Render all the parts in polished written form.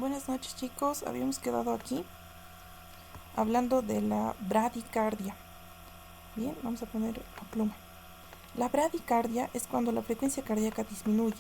Buenas noches, chicos. Habíamos quedado aquí hablando de la bradicardia. Bien, vamos a poner la pluma. La bradicardia es cuando la frecuencia cardíaca disminuye.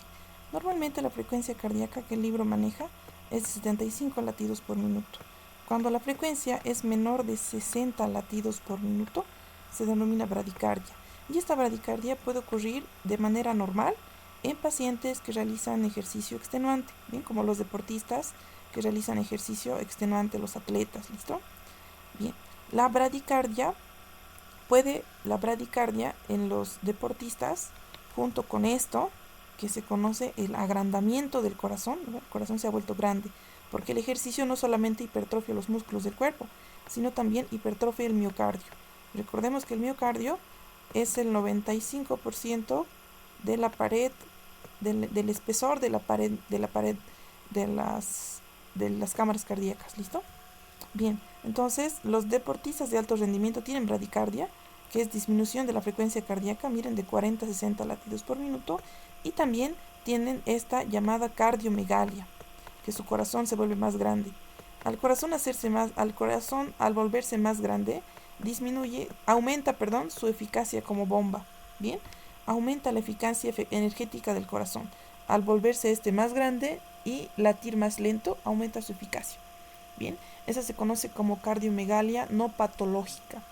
Normalmente la frecuencia cardíaca que el libro maneja es de 75 latidos por minuto. Cuando la frecuencia es menor de 60 latidos por minuto, se denomina bradicardia. Y esta bradicardia puede ocurrir de manera normal en pacientes que realizan ejercicio extenuante, bien, como los deportistas que realizan ejercicio extenuante, los atletas, ¿listo? Bien, la bradicardia la bradicardia en los deportistas, junto con esto, que se conoce el agrandamiento del corazón, ¿no? El corazón se ha vuelto grande, porque el ejercicio no solamente hipertrofia los músculos del cuerpo, sino también hipertrofia el miocardio. Recordemos que el miocardio es el 95% de la pared, del espesor de las cámaras cardíacas, ¿listo? Bien, entonces los deportistas de alto rendimiento tienen bradicardia, que es disminución de la frecuencia cardíaca, miren, de 40 a 60 latidos por minuto, y también tienen esta llamada cardiomegalia, que su corazón se vuelve más grande. Al corazón al volverse más grande, aumenta, su eficacia como bomba. Bien, aumenta la eficacia energética del corazón. Al volverse este más grande y latir más lento, aumenta su eficacia. Bien, esa se conoce como cardiomegalia no patológica,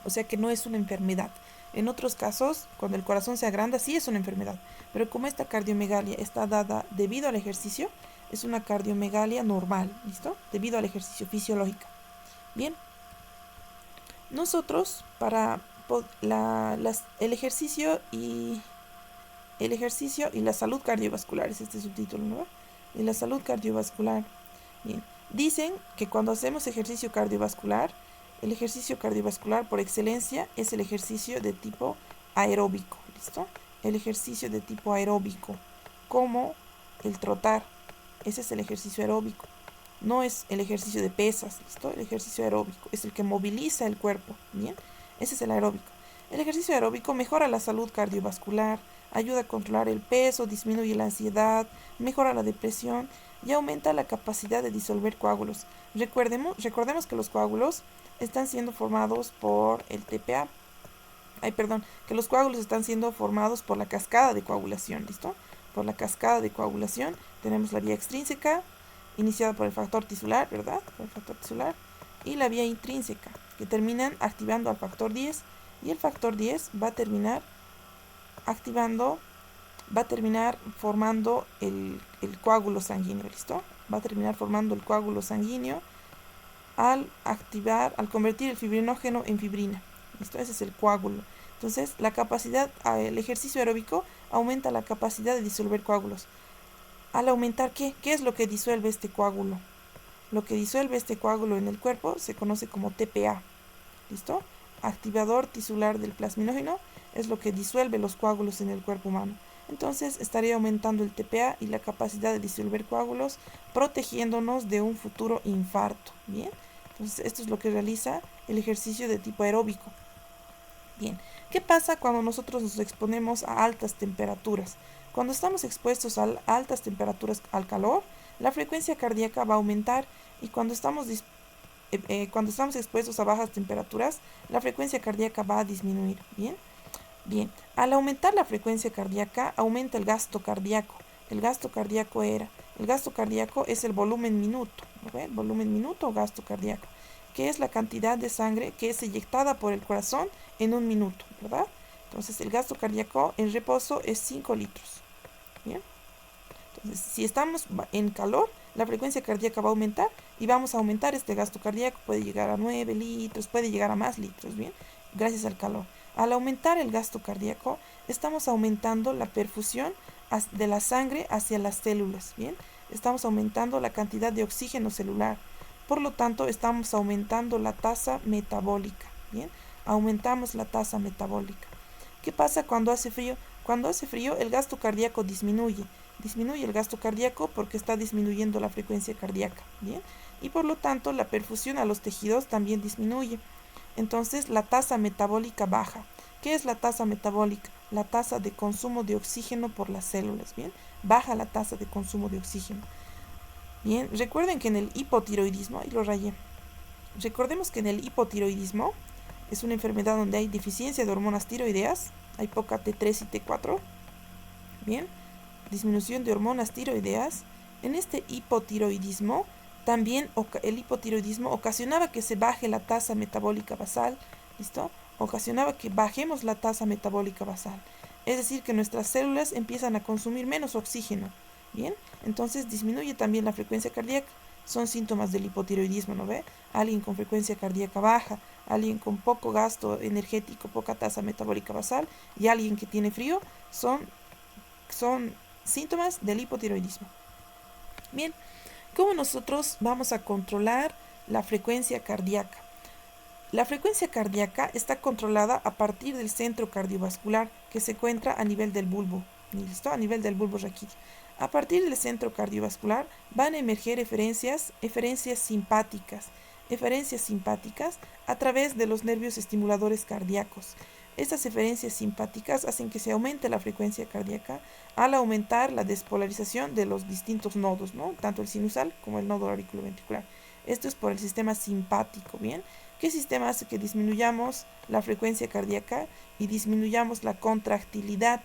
o sea que no es una enfermedad. En otros casos, cuando el corazón se agranda, sí es una enfermedad, pero como esta cardiomegalia está dada debido al ejercicio, es una cardiomegalia normal, ¿listo? Debido al ejercicio fisiológico. Bien, nosotros para el ejercicio y la salud cardiovascular, es este subtítulo, ¿no? Y la salud cardiovascular. Bien, dicen que cuando hacemos ejercicio cardiovascular, el ejercicio cardiovascular por excelencia es el ejercicio de tipo aeróbico, ¿listo? El ejercicio de tipo aeróbico, como el trotar, ese es el ejercicio aeróbico. No es el ejercicio de pesas, ¿listo? El ejercicio aeróbico es el que moviliza el cuerpo, ¿bien? Ese es el aeróbico. El ejercicio aeróbico mejora la salud cardiovascular, ayuda a controlar el peso, disminuye la ansiedad, mejora la depresión y aumenta la capacidad de disolver coágulos. Recordemos que los coágulos están siendo formados por el TPA. Que los coágulos están siendo formados por la cascada de coagulación, ¿listo? Por la cascada de coagulación tenemos la vía extrínseca, iniciada por el factor tisular, ¿verdad? Por el factor tisular, y la vía intrínseca, que terminan activando al factor 10, y el factor 10 va a terminar formando el coágulo sanguíneo, ¿listo? Va a terminar formando el coágulo sanguíneo al convertir el fibrinógeno en fibrina, ¿listo? Ese es el coágulo. Entonces, el ejercicio aeróbico aumenta la capacidad de disolver coágulos. Al aumentar, ¿qué es lo que disuelve este coágulo? Lo que disuelve este coágulo en el cuerpo se conoce como TPA, ¿listo? Activador tisular del plasminógeno es lo que disuelve los coágulos en el cuerpo humano. Entonces estaría aumentando el TPA y la capacidad de disolver coágulos, protegiéndonos de un futuro infarto. Bien, entonces esto es lo que realiza el ejercicio de tipo aeróbico. Bien, ¿qué pasa cuando nosotros nos exponemos a altas temperaturas? Cuando estamos expuestos a altas temperaturas al calor, la frecuencia cardíaca va a aumentar, y cuando estamos expuestos a bajas temperaturas, la frecuencia cardíaca va a disminuir. Bien, bien. Al aumentar la frecuencia cardíaca, aumenta el gasto cardíaco. El gasto cardíaco es el volumen minuto, ¿no? Volumen minuto o gasto cardíaco, que es la cantidad de sangre que es eyectada por el corazón en un minuto, ¿verdad? Entonces el gasto cardíaco en reposo es 5 litros. Bien. Entonces, si estamos en calor, la frecuencia cardíaca va a aumentar y vamos a aumentar este gasto cardíaco, puede llegar a 9 litros, puede llegar a más litros, ¿bien? Gracias al calor. Al aumentar el gasto cardíaco, estamos aumentando la perfusión de la sangre hacia las células, ¿bien? Estamos aumentando la cantidad de oxígeno celular. Por lo tanto, estamos aumentando la tasa metabólica, ¿bien? Aumentamos la tasa metabólica. ¿Qué pasa cuando hace frío? Cuando hace frío, el gasto cardíaco disminuye. Disminuye el gasto cardíaco porque está disminuyendo la frecuencia cardíaca, ¿bien? Y por lo tanto, la perfusión a los tejidos también disminuye. Entonces, la tasa metabólica baja. ¿Qué es la tasa metabólica? La tasa de consumo de oxígeno por las células, ¿bien? Baja la tasa de consumo de oxígeno. Bien, recuerden que en el hipotiroidismo, ahí lo rayé, recordemos que en el hipotiroidismo es una enfermedad donde hay deficiencia de hormonas tiroideas, hay poca T3 y T4, bien, disminución de hormonas tiroideas. En este hipotiroidismo, también el hipotiroidismo ocasionaba que se baje la tasa metabólica basal, ¿listo? Ocasionaba que bajemos la tasa metabólica basal, es decir, que nuestras células empiezan a consumir menos oxígeno, ¿bien? Entonces disminuye también la frecuencia cardíaca. Son síntomas del hipotiroidismo, ¿no ve? Alguien con frecuencia cardíaca baja, alguien con poco gasto energético, poca tasa metabólica basal y alguien que tiene frío son síntomas del hipotiroidismo. Bien, ¿cómo nosotros vamos a controlar la frecuencia cardíaca? La frecuencia cardíaca está controlada a partir del centro cardiovascular que se encuentra a nivel del bulbo, ¿listo? A nivel del bulbo raquídeo. A partir del centro cardiovascular van a emerger eferencias simpáticas a través de los nervios estimuladores cardíacos. Estas eferencias simpáticas hacen que se aumente la frecuencia cardíaca al aumentar la despolarización de los distintos nodos, ¿no? Tanto el sinusal como el nodo auriculoventricular. Esto es por el sistema simpático, ¿bien? ¿Qué sistema hace que disminuyamos la frecuencia cardíaca y disminuyamos la contractilidad?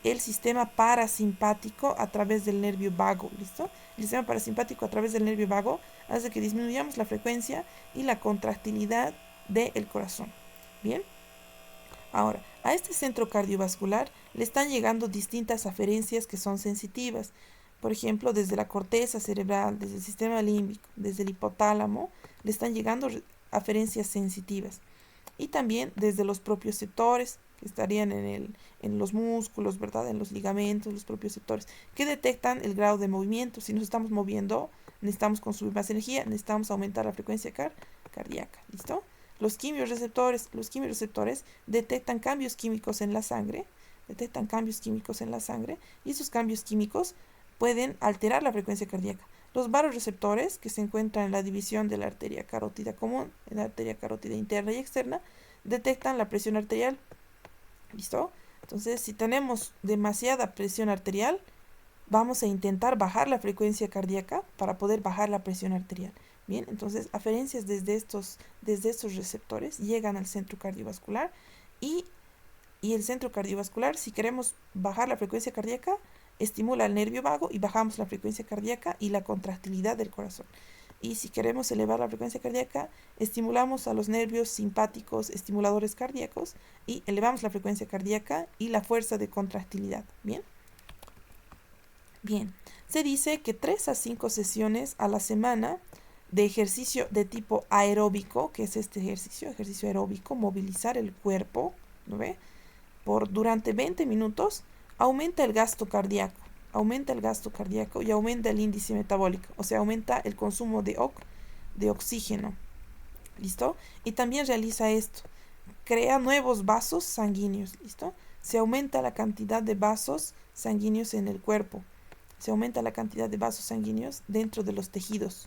El sistema parasimpático a través del nervio vago, ¿listo? El sistema parasimpático a través del nervio vago hace que disminuyamos la frecuencia y la contractilidad del corazón. Bien. Ahora, a este centro cardiovascular le están llegando distintas aferencias que son sensitivas. Por ejemplo, desde la corteza cerebral, desde el sistema límbico, desde el hipotálamo, le están llegando aferencias sensitivas. Y también desde los propioceptores, que estarían en los músculos, ¿verdad? En los ligamentos, los propioceptores, que detectan el grado de movimiento. Si nos estamos moviendo, necesitamos consumir más energía, necesitamos aumentar la frecuencia cardíaca. ¿Listo? Los quimiorreceptores detectan cambios químicos en la sangre, y esos cambios químicos pueden alterar la frecuencia cardíaca. Los varoreceptores, que se encuentran en la división de la arteria carótida común, en la arteria carótida interna y externa, detectan la presión arterial. ¿Listo? Entonces, si tenemos demasiada presión arterial, vamos a intentar bajar la frecuencia cardíaca para poder bajar la presión arterial. Bien, entonces aferencias desde estos receptores llegan al centro cardiovascular y el centro cardiovascular, si queremos bajar la frecuencia cardíaca, estimula el nervio vago y bajamos la frecuencia cardíaca y la contractilidad del corazón. Y si queremos elevar la frecuencia cardíaca, estimulamos a los nervios simpáticos estimuladores cardíacos y elevamos la frecuencia cardíaca y la fuerza de contractilidad. Bien. Bien, se dice que 3 a 5 sesiones a la semana de ejercicio de tipo aeróbico, que es este ejercicio aeróbico, movilizar el cuerpo, ¿no ve? Durante 20 minutos, aumenta el gasto cardíaco y aumenta el índice metabólico, o sea, aumenta el consumo de oxígeno. ¿Listo? Y también realiza esto, crea nuevos vasos sanguíneos, ¿listo? Se aumenta la cantidad de vasos sanguíneos en el cuerpo. Se aumenta la cantidad de vasos sanguíneos dentro de los tejidos.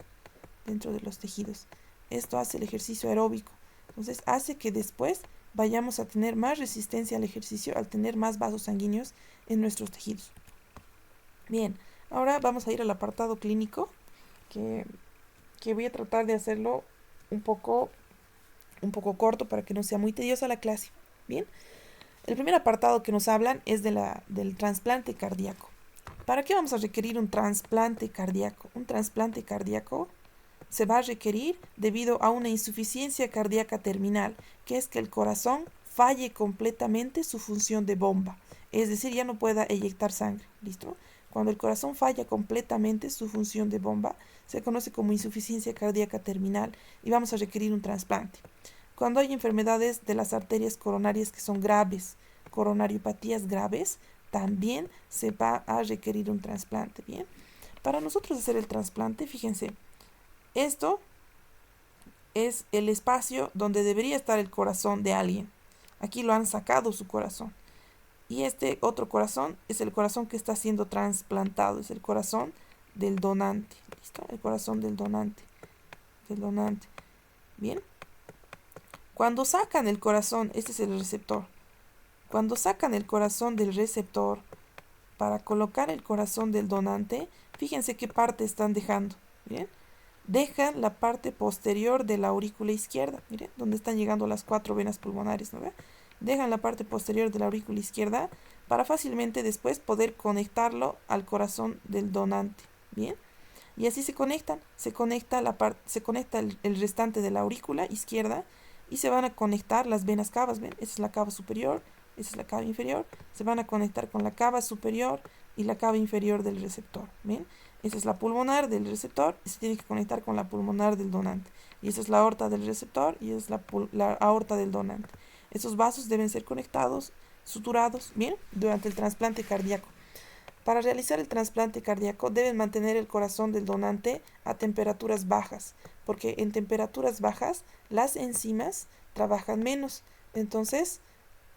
Esto hace el ejercicio aeróbico. Entonces hace que después vayamos a tener más resistencia al ejercicio al tener más vasos sanguíneos en nuestros tejidos. Bien, ahora vamos a ir al apartado clínico, que voy a tratar de hacerlo un poco corto para que no sea muy tediosa la clase. Bien, el primer apartado que nos hablan es del trasplante cardíaco. ¿Para qué vamos a requerir un trasplante cardíaco? Un trasplante cardíaco se va a requerir debido a una insuficiencia cardíaca terminal, que es que el corazón falle completamente su función de bomba, es decir, ya no pueda eyectar sangre. ¿Listo? Cuando el corazón falla completamente su función de bomba, se conoce como insuficiencia cardíaca terminal y vamos a requerir un trasplante. Cuando hay enfermedades de las arterias coronarias que son graves, coronariopatías graves, también se va a requerir un trasplante. Bien, para nosotros hacer el trasplante, fíjense, esto es el espacio donde debería estar el corazón de alguien. Aquí lo han sacado su corazón. Y este otro corazón es el corazón que está siendo trasplantado, es el corazón del donante. ¿Listo? El corazón del donante. Bien. Cuando sacan el corazón, este es el receptor. Cuando sacan el corazón del receptor para colocar el corazón del donante, Fíjense qué parte están dejando. Miren, dejan la parte posterior de la aurícula izquierda. Miren, donde están llegando las 4 venas pulmonares, ¿no ve? Dejan la parte posterior de la aurícula izquierda para fácilmente después poder conectarlo al corazón del donante. Bien, y así se conecta el restante de la aurícula izquierda y se van a conectar las venas cavas. ¿Ven? Esa es la cava superior, esa es la cava inferior. Se van a conectar con la cava superior y la cava inferior del receptor. ¿Ven? Esa es la pulmonar del receptor y se tiene que conectar con la pulmonar del donante. Y esa es la aorta del receptor y esa es la aorta del donante. Esos vasos deben ser conectados, suturados, bien, durante el trasplante cardíaco. Para realizar el trasplante cardíaco deben mantener el corazón del donante a temperaturas bajas, porque en temperaturas bajas las enzimas trabajan menos. Entonces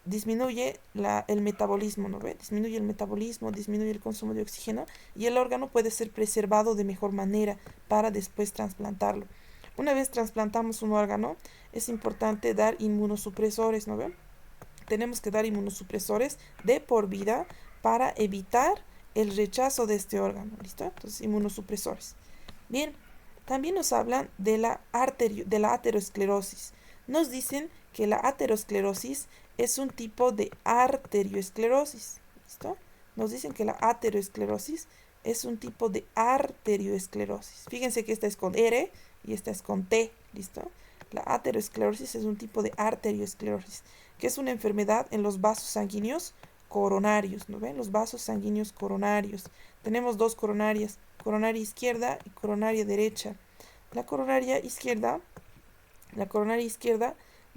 disminuye el metabolismo, ¿no ve? Disminuye el metabolismo, disminuye el consumo de oxígeno y el órgano puede ser preservado de mejor manera para después trasplantarlo. Una vez trasplantamos un órgano, es importante dar inmunosupresores, ¿no ven? Tenemos que dar inmunosupresores de por vida para evitar el rechazo de este órgano, ¿listo? Entonces, inmunosupresores. Bien, también nos hablan de de la aterosclerosis. Nos dicen que la aterosclerosis es un tipo de arterioesclerosis, ¿listo? Nos dicen que la aterosclerosis es un tipo de arterioesclerosis. Fíjense que esta es con R y esta es con T, ¿listo? La aterosclerosis es un tipo de arterioesclerosis, que es una enfermedad en los vasos sanguíneos coronarios, ¿no ven? Los vasos sanguíneos coronarios. Tenemos dos coronarias, coronaria izquierda y coronaria derecha. La coronaria izquierda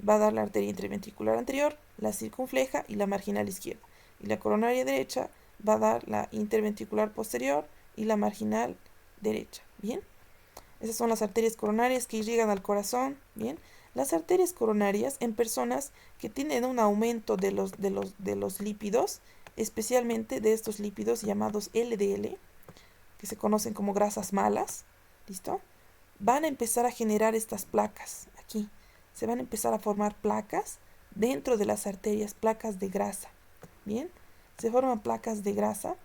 va a dar la arteria interventricular anterior, la circunfleja y la marginal izquierda. Y la coronaria derecha va a dar la interventricular posterior y la marginal derecha. Bien, esas son las arterias coronarias que irrigan al corazón. Bien, las arterias coronarias en personas que tienen un aumento de los lípidos, especialmente de estos lípidos llamados LDL, que se conocen como grasas malas, ¿listo? Van a empezar a generar estas placas aquí. Se van a empezar a formar placas dentro de las arterias, placas de grasa. Bien, se forman placas de grasa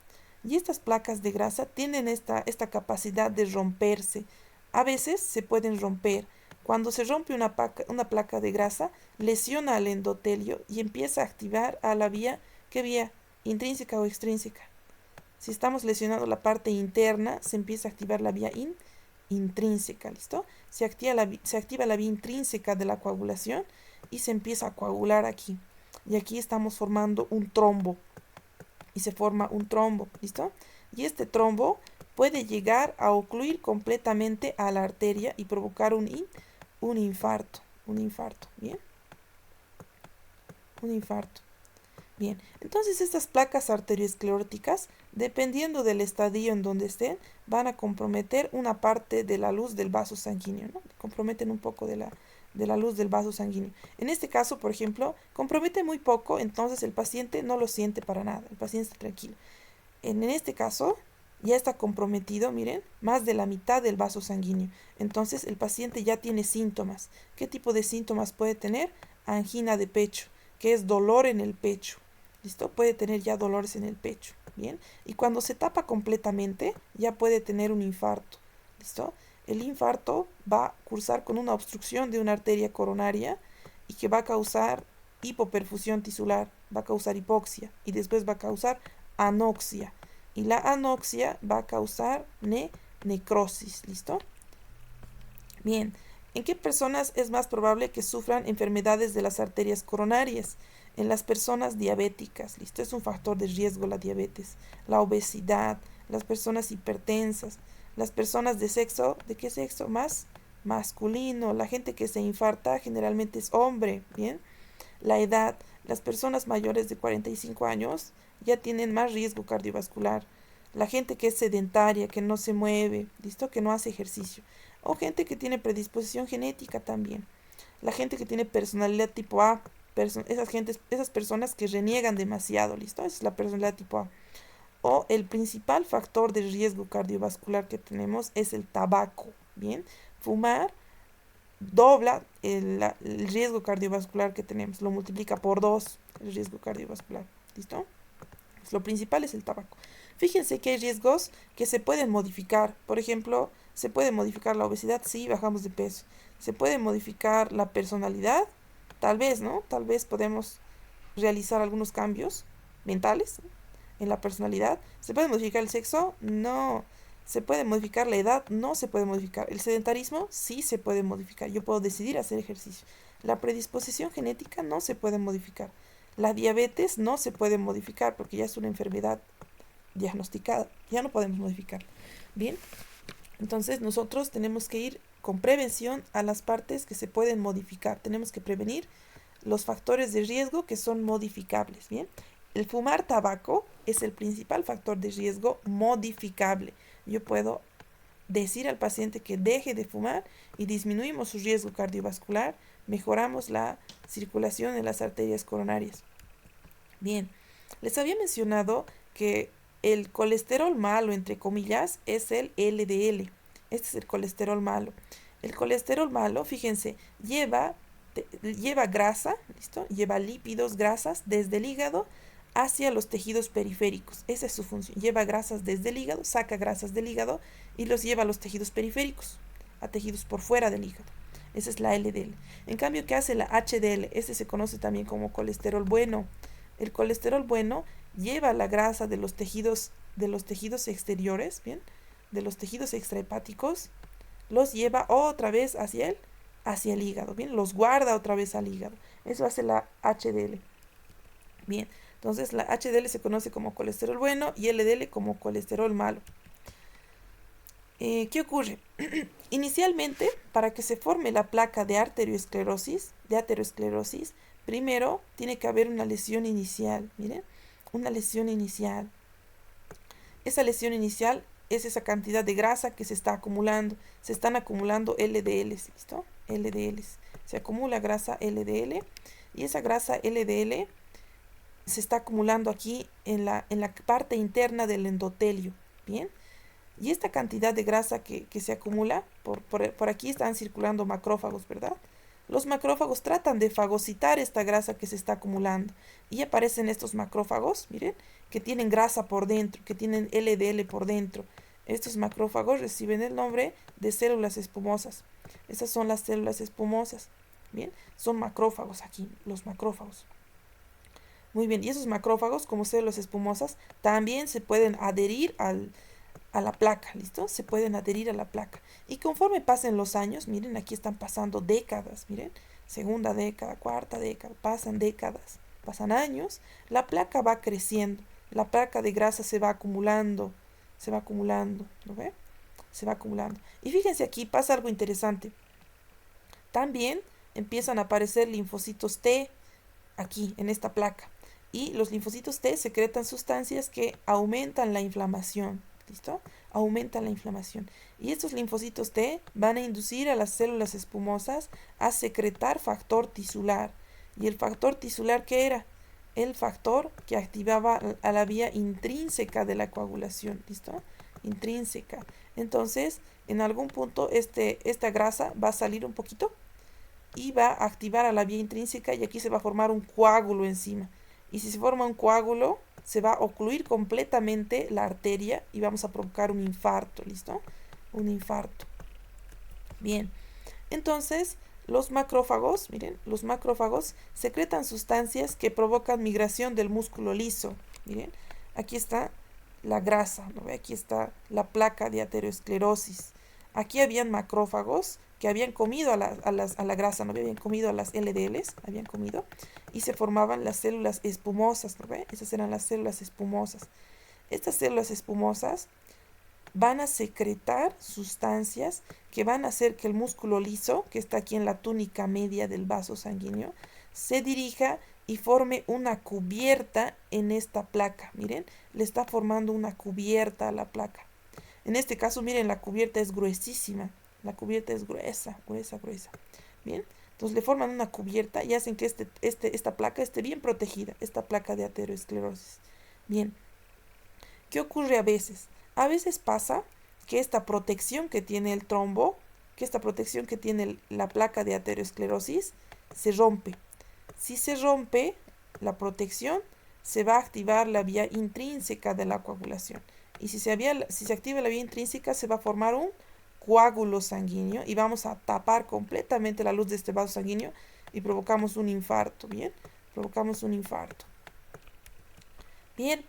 y estas placas de grasa tienen esta capacidad de romperse. A veces se pueden romper. Cuando se rompe una placa de grasa, lesiona al endotelio y empieza a activar a la vía, ¿qué vía? Intrínseca o extrínseca. Si estamos lesionando la parte interna, se empieza a activar la vía intrínseca, ¿listo? Se activa la vía intrínseca de la coagulación y se empieza a coagular aquí. Y aquí estamos formando un trombo. Y se forma un trombo, ¿listo? Y este trombo puede llegar a ocluir completamente a la arteria y provocar un infarto. Un infarto, ¿bien? Un infarto. Bien, entonces estas placas arterioscleróticas, dependiendo del estadio en donde estén, van a comprometer una parte de la luz del vaso sanguíneo, ¿no? Comprometen un poco de la luz del vaso sanguíneo. En este caso, por ejemplo, compromete muy poco, entonces el paciente no lo siente para nada, el paciente está tranquilo. En este caso, ya está comprometido, miren, más de la mitad del vaso sanguíneo. Entonces el paciente ya tiene síntomas. ¿Qué tipo de síntomas puede tener? Angina de pecho, que es dolor en el pecho. ¿Listo? Puede tener ya dolores en el pecho. Bien. Y cuando se tapa completamente, ya puede tener un infarto. ¿Listo? El infarto va a cursar con una obstrucción de una arteria coronaria y que va a causar hipoperfusión tisular, va a causar hipoxia y después va a causar anoxia. Y la anoxia va a causar necrosis. ¿Listo? Bien. ¿En qué personas es más probable que sufran enfermedades de las arterias coronarias? En las personas diabéticas, ¿listo? Es un factor de riesgo la diabetes, la obesidad, las personas hipertensas, las personas de sexo, ¿de qué sexo? Más masculino, la gente que se infarta generalmente es hombre, ¿bien? La edad, las personas mayores de 45 años ya tienen más riesgo cardiovascular. La gente que es sedentaria, que no se mueve, ¿listo? Que no hace ejercicio. O gente que tiene predisposición genética también. La gente que tiene personalidad tipo A, esas personas que reniegan demasiado, ¿listo? Esa es la personalidad tipo A. O el principal factor de riesgo cardiovascular que tenemos es el tabaco, ¿bien? Fumar dobla el riesgo cardiovascular que tenemos, lo multiplica por 2 el riesgo cardiovascular, ¿listo? Lo principal es el tabaco. Fíjense que hay riesgos que se pueden modificar. Por ejemplo, se puede modificar la obesidad si bajamos de peso. Se puede modificar la personalidad, tal vez, ¿no? Tal vez podemos realizar algunos cambios mentales en la personalidad. ¿Se puede modificar el sexo? No. ¿Se puede modificar la edad? No se puede modificar. ¿El sedentarismo? Sí se puede modificar. Yo puedo decidir hacer ejercicio. La predisposición genética no se puede modificar. La diabetes no se puede modificar porque ya es una enfermedad diagnosticada. Ya no podemos modificar. Bien, entonces nosotros tenemos que ir con prevención a las partes que se pueden modificar. Tenemos que prevenir los factores de riesgo que son modificables. Bien, el fumar tabaco es el principal factor de riesgo modificable. Yo puedo decir al paciente que deje de fumar y disminuimos su riesgo cardiovascular, mejoramos la circulación en las arterias coronarias. Bien, les había mencionado que el colesterol malo, entre comillas, es el LDL. Este es el colesterol malo. El colesterol malo, fíjense, lleva grasa, ¿listo? Lleva lípidos, grasas desde el hígado hacia los tejidos periféricos. Esa es su función. Lleva grasas desde el hígado, saca grasas del hígado y los lleva a los tejidos periféricos, a tejidos por fuera del hígado. Esa es la LDL. En cambio, ¿qué hace la HDL? Este se conoce también como colesterol bueno. El colesterol bueno lleva la grasa de los tejidos exteriores, ¿bien? De los tejidos extrahepáticos, los lleva otra vez hacia el hígado, ¿bien? Los guarda otra vez al hígado. Eso hace la HDL. Bien, entonces la HDL se conoce como colesterol bueno y LDL como colesterol malo. ¿Qué ocurre? Inicialmente, para que se forme la placa de aterosclerosis, primero tiene que haber una lesión inicial, miren, una lesión inicial. Esa lesión inicial es esa cantidad de grasa que se está acumulando. Se están acumulando LDLs, ¿listo? LDLs. Se acumula grasa LDL y esa grasa LDL se está acumulando aquí en la parte interna del endotelio, ¿bien? Y esta cantidad de grasa que se acumula, por aquí están circulando macrófagos, ¿verdad? Los macrófagos tratan de fagocitar esta grasa que se está acumulando. Y aparecen estos macrófagos, miren, que tienen grasa por dentro, que tienen LDL por dentro. Estos macrófagos reciben el nombre de células espumosas. Esas son las células espumosas. Bien, son macrófagos aquí, los macrófagos. Muy bien, y esos macrófagos, como células espumosas, también se pueden adherir a la placa, ¿listo? Se pueden adherir a la placa. Y conforme pasen los años, miren, aquí están pasando décadas, miren, segunda década, cuarta década, pasan décadas, pasan años, la placa va creciendo, la placa de grasa se va acumulando, ¿lo ve? Se va acumulando. Y fíjense aquí, pasa algo interesante. También empiezan a aparecer linfocitos T aquí, en esta placa. Y los linfocitos T secretan sustancias que aumentan la inflamación. ¿Listo? Aumentan la inflamación. Y estos linfocitos T van a inducir a las células espumosas a secretar factor tisular. ¿Y el factor tisular qué era? El factor que activaba a la vía intrínseca de la coagulación. ¿Listo? Intrínseca. Entonces, en algún punto esta grasa va a salir un poquito y va a activar a la vía intrínseca y aquí se va a formar un coágulo encima. Y si se forma un coágulo, se va a ocluir completamente la arteria y vamos a provocar un infarto, ¿listo? Un infarto. Bien, entonces los macrófagos, miren, los macrófagos secretan sustancias que provocan migración del músculo liso. Miren, aquí está la grasa, ¿no ve? Aquí está la placa de aterosclerosis. Aquí habían macrófagos que habían comido a la grasa, ¿no ve? Habían comido a las LDLs, habían comido, y se formaban las células espumosas, ¿no ve? Esas eran las células espumosas. Estas células espumosas van a secretar sustancias que van a hacer que el músculo liso, que está aquí en la túnica media del vaso sanguíneo, se dirija y forme una cubierta en esta placa. Miren, le está formando una cubierta a la placa. En este caso, miren, la cubierta es gruesísima. La cubierta es gruesa. Bien, entonces le forman una cubierta y hacen que esta placa esté bien protegida, esta placa de aterosclerosis. Bien, ¿qué ocurre a veces? A veces pasa que esta protección que tiene el trombo, que esta protección que tiene la placa de aterosclerosis, se rompe. Si se rompe la protección, se va a activar la vía intrínseca de la coagulación. Y si se activa la vía intrínseca, se va a formar un coágulo sanguíneo y vamos a tapar completamente la luz de este vaso sanguíneo y provocamos un infarto, ¿bien? Provocamos un infarto. Bien,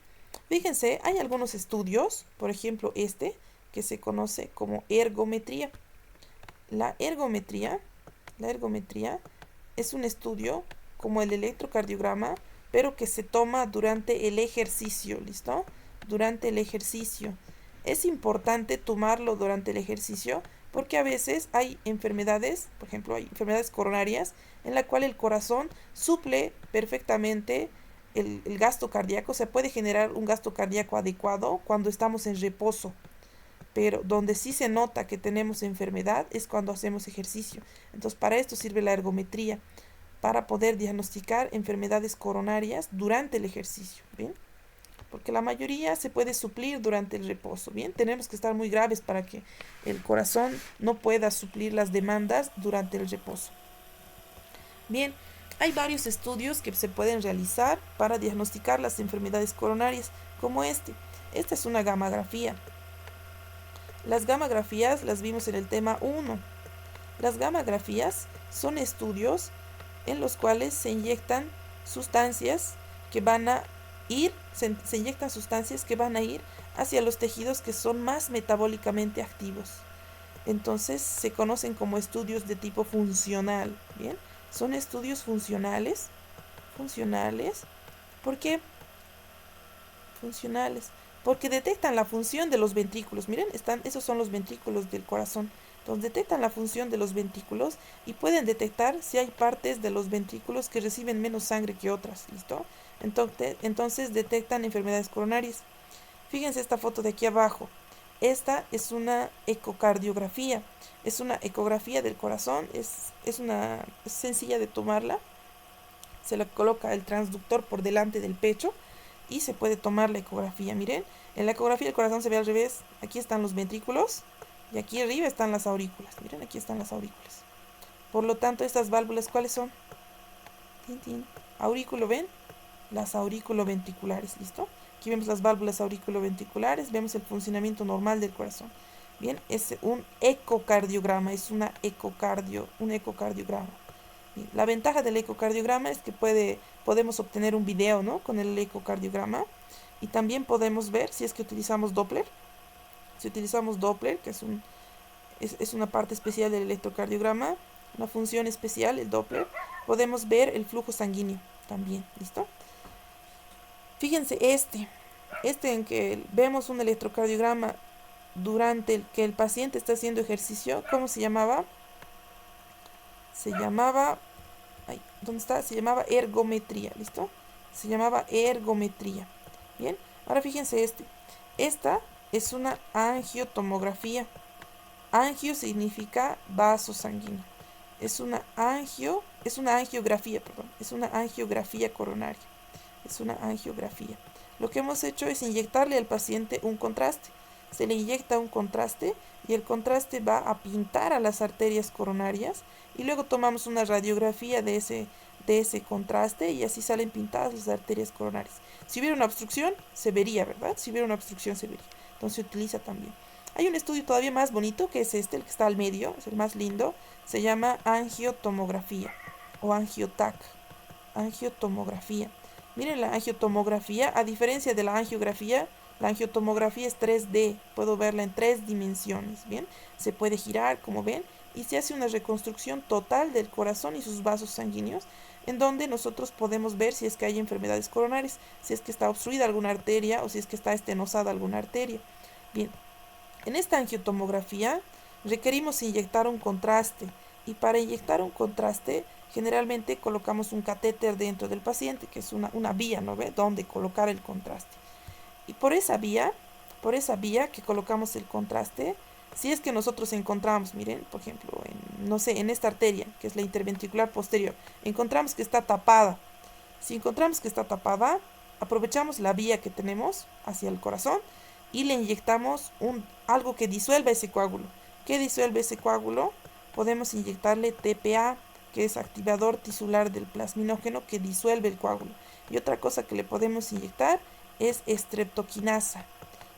fíjense, hay algunos estudios, por ejemplo que se conoce como ergometría. La ergometría es un estudio como el electrocardiograma, pero que se toma durante el ejercicio, ¿listo? Durante el ejercicio. Es importante tomarlo durante el ejercicio porque a veces hay enfermedades, por ejemplo, hay enfermedades coronarias en la cual el corazón suple perfectamente el gasto cardíaco. Se puede generar un gasto cardíaco adecuado cuando estamos en reposo, pero donde sí se nota que tenemos enfermedad es cuando hacemos ejercicio. Entonces, para esto sirve la ergometría, para poder diagnosticar enfermedades coronarias durante el ejercicio, ¿bien? Porque la mayoría se puede suplir durante el reposo, ¿bien? Tenemos que estar muy graves para que el corazón no pueda suplir las demandas durante el reposo. Bien, hay varios estudios que se pueden realizar para diagnosticar las enfermedades coronarias, como este. Esta es una gamografía. Las gamografías las vimos en el tema 1. Las gamografías son estudios en los cuales se inyectan sustancias que van a ir, se inyectan sustancias que van a ir hacia los tejidos que son más metabólicamente activos. Entonces se conocen como estudios de tipo funcional, ¿bien? Son estudios funcionales. ¿Por qué? Funcionales. Porque detectan la función de los ventrículos. Miren, esos son los ventrículos del corazón. Entonces detectan la función de los ventrículos y pueden detectar si hay partes de los ventrículos que reciben menos sangre que otras. ¿Listo? Entonces detectan enfermedades coronarias. Fíjense esta foto de aquí abajo. Esta es una ecocardiografía. Es una ecografía del corazón. Es sencilla de tomarla. Se le coloca el transductor por delante del pecho y se puede tomar la ecografía. Miren, en la ecografía el corazón se ve al revés. Aquí están los ventrículos y aquí arriba están las aurículas. Miren, aquí están las aurículas. Por lo tanto, estas válvulas, ¿cuáles son? Tin, tin. Aurículo, ¿ven? Las aurículo-ventriculares, ¿listo? Aquí vemos las válvulas aurículo-ventriculares, vemos el funcionamiento normal del corazón. Bien, es un ecocardiograma, es un ecocardiograma. Bien, la ventaja del ecocardiograma es que podemos obtener un video, ¿no? Con el ecocardiograma y también podemos ver si es que utilizamos Doppler. Si utilizamos Doppler, que es una parte especial del electrocardiograma, una función especial, el Doppler, podemos ver el flujo sanguíneo también, ¿listo? Fíjense en que vemos un electrocardiograma durante el que el paciente está haciendo ejercicio. ¿Cómo se llamaba? ¿Dónde está? Se llamaba ergometría, ¿listo? Se llamaba ergometría. Bien, ahora fíjense esta es una angiotomografía. Angio significa vaso sanguíneo. Es una angiografía, perdón. Es una angiografía coronaria. Es una angiografía. Lo que hemos hecho es inyectarle al paciente un contraste. Se le inyecta un contraste y el contraste va a pintar a las arterias coronarias y luego tomamos una radiografía de ese contraste y así salen pintadas las arterias coronarias. Si hubiera una obstrucción, se vería, ¿verdad? Si hubiera una obstrucción, se vería. Entonces se utiliza también. Hay un estudio todavía más bonito que es el que está al medio, es el más lindo. Se llama angiotomografía o angiotac. Angiotomografía. Miren la angiotomografía, a diferencia de la angiotomografía es 3D, puedo verla en 3 dimensiones, ¿bien? Se puede girar, como ven, y se hace una reconstrucción total del corazón y sus vasos sanguíneos, en donde nosotros podemos ver si es que hay enfermedades coronarias, si es que está obstruida alguna arteria o si es que está estenosada alguna arteria. Bien, en esta angiotomografía requerimos inyectar un contraste, y para inyectar un contraste generalmente colocamos un catéter dentro del paciente, que es una vía, ¿no ve? Donde colocar el contraste. Y por esa vía que colocamos el contraste, si es que nosotros encontramos, miren, por ejemplo, no sé, en esta arteria, que es la interventricular posterior, encontramos que está tapada. Si encontramos que está tapada, aprovechamos la vía que tenemos hacia el corazón y le inyectamos algo que disuelva ese coágulo. ¿Qué disuelve ese coágulo? Podemos inyectarle TPA. que es activador tisular del plasminógeno que disuelve el coágulo. Y otra cosa que le podemos inyectar es estreptoquinasa.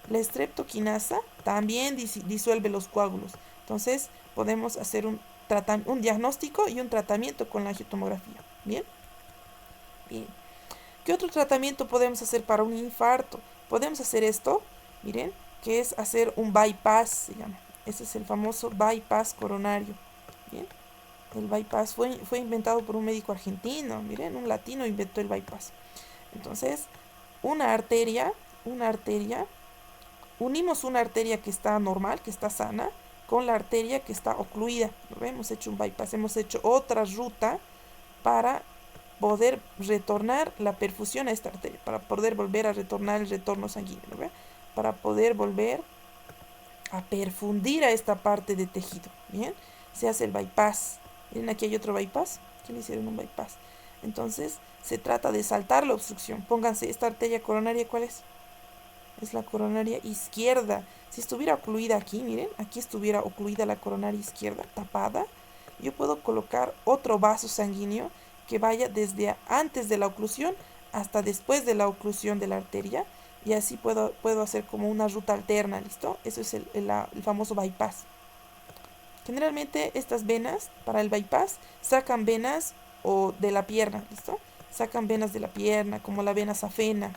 La estreptoquinasa también disuelve los coágulos. Entonces podemos hacer un diagnóstico y un tratamiento con la angiotomografía. ¿Bien? Bien. ¿Qué otro tratamiento podemos hacer para un infarto? Podemos hacer esto, miren, que es hacer un bypass, se llama. Ese es el famoso bypass coronario. Bien. El bypass fue inventado por un médico argentino. Miren, un latino inventó el bypass. Entonces, unimos una arteria que está normal, que está sana, con la arteria que está ocluida. Hemos hecho un bypass, hemos hecho otra ruta para poder retornar la perfusión a esta arteria, para poder volver a retornar el retorno sanguíneo, ¿no? Para poder volver a perfundir a esta parte de tejido. Bien, se hace el bypass. Miren, aquí hay otro bypass. ¿Qué le hicieron un bypass? Entonces, se trata de saltar la obstrucción. Pónganse, esta arteria coronaria, ¿cuál es? Es la coronaria izquierda. Si estuviera ocluida aquí, miren, aquí estuviera ocluida la coronaria izquierda, tapada, yo puedo colocar otro vaso sanguíneo que vaya desde antes de la oclusión hasta después de la oclusión de la arteria, y así puedo hacer como una ruta alterna, ¿listo? Eso es el famoso bypass. Generalmente estas venas para el bypass sacan venas o de la pierna, ¿listo? Sacan venas de la pierna, como la vena safena.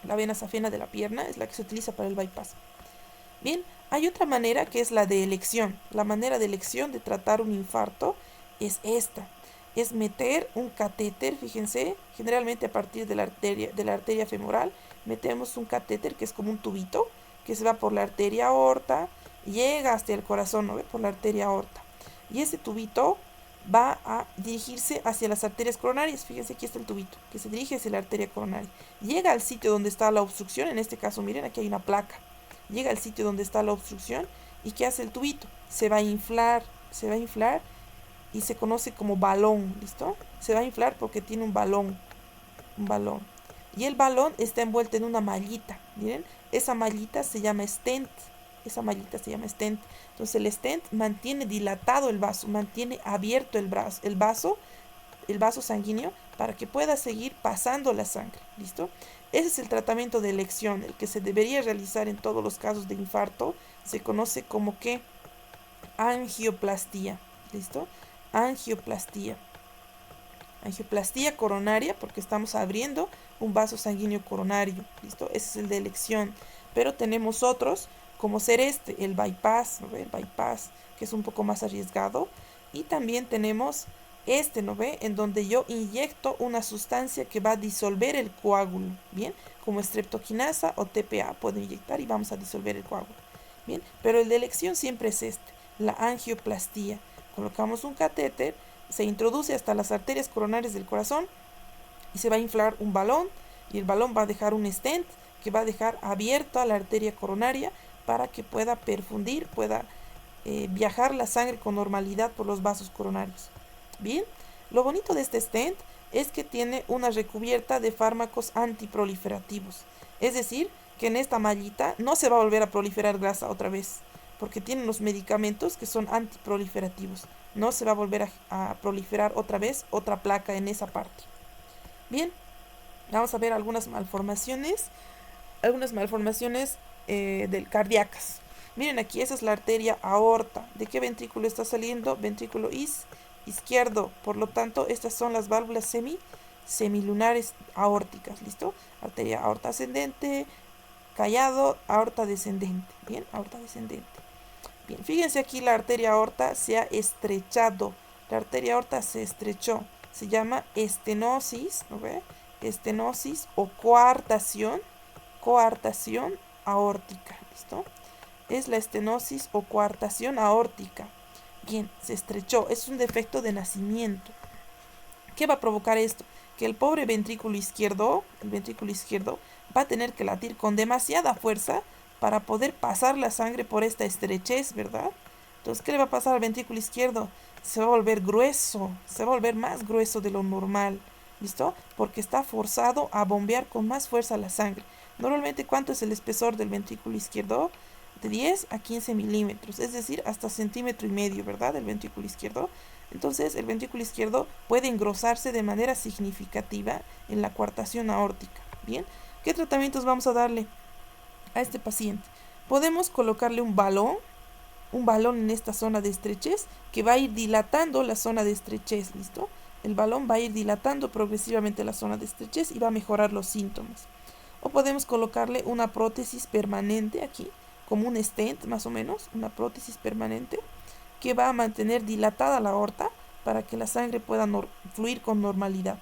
La vena safena de la pierna es la que se utiliza para el bypass. Bien, hay otra manera que es la de elección. La manera de elección de tratar un infarto es esta. Es meter un catéter, fíjense, generalmente a partir de la arteria femoral, metemos un catéter que es como un tubito, que se va por la arteria aorta, llega hasta el corazón, ¿no ve? Por la arteria aorta. Y ese tubito va a dirigirse hacia las arterias coronarias. Fíjense, aquí está el tubito, que se dirige hacia la arteria coronaria. Llega al sitio donde está la obstrucción, en este caso, miren, aquí hay una placa. Llega al sitio donde está la obstrucción, ¿y qué hace el tubito? Se va a inflar y se conoce como balón, ¿listo? Se va a inflar porque tiene un balón. Y el balón está envuelto en una mallita, miren, esa mallita se llama stent. Entonces el stent mantiene dilatado el vaso, mantiene abierto el vaso sanguíneo para que pueda seguir pasando la sangre, ¿listo? Ese es el tratamiento de elección, el que se debería realizar en todos los casos de infarto. Se conoce como que angioplastía, ¿listo? Angioplastía coronaria, porque estamos abriendo un vaso sanguíneo coronario, ¿listo? Ese es el de elección. Pero tenemos otros, como ser el bypass, ¿no ve? El bypass, que es un poco más arriesgado. Y también tenemos ¿no ve? En donde yo inyecto una sustancia que va a disolver el coágulo, ¿bien? Como estreptoquinasa o TPA, puedo inyectar y vamos a disolver el coágulo, ¿bien? Pero el de elección siempre es la angioplastía. Colocamos un catéter, se introduce hasta las arterias coronarias del corazón y se va a inflar un balón, y el balón va a dejar un stent que va a dejar abierta la arteria coronaria para que pueda perfundir, pueda viajar la sangre con normalidad por los vasos coronarios. Bien, lo bonito de este stent es que tiene una recubierta de fármacos antiproliferativos. Es decir, que en esta mallita no se va a volver a proliferar grasa otra vez, porque tiene unos medicamentos que son antiproliferativos. No se va a volver a proliferar otra vez otra placa en esa parte. Bien, vamos a ver algunas malformaciones del cardíacas. Miren aquí, esa es la arteria aorta. ¿De qué ventrículo está saliendo? Ventrículo izquierdo. Por lo tanto, estas son las válvulas semilunares aórticas. ¿Listo? Arteria aorta ascendente, callado, aorta descendente. Bien, aorta descendente. Bien, fíjense aquí, la arteria aorta se ha estrechado. La arteria aorta se estrechó. Se llama estenosis, ¿no ve? Estenosis o coartación aórtica. ¿Listo? Es la estenosis o coartación aórtica. Bien, se estrechó. Es un defecto de nacimiento. ¿Qué va a provocar esto? Que el pobre ventrículo izquierdo, va a tener que latir con demasiada fuerza para poder pasar la sangre por esta estrechez, ¿verdad? Entonces, ¿qué le va a pasar al ventrículo izquierdo? Se va a volver grueso, se va a volver más grueso de lo normal, ¿listo? Porque está forzado a bombear con más fuerza la sangre. Normalmente, ¿cuánto es el espesor del ventrículo izquierdo? de 10 a 15 milímetros, es decir, hasta centímetro y medio, ¿verdad? El ventrículo izquierdo. Entonces, el ventrículo izquierdo puede engrosarse de manera significativa en la coartación aórtica. Bien, ¿qué tratamientos vamos a darle a este paciente? Podemos colocarle un balón en esta zona de estrechez que va a ir dilatando la zona de estrechez, ¿listo? El balón va a ir dilatando progresivamente la zona de estrechez y va a mejorar los síntomas. O podemos colocarle una prótesis permanente aquí, como un stent más o menos, una prótesis permanente que va a mantener dilatada la aorta para que la sangre pueda fluir con normalidad.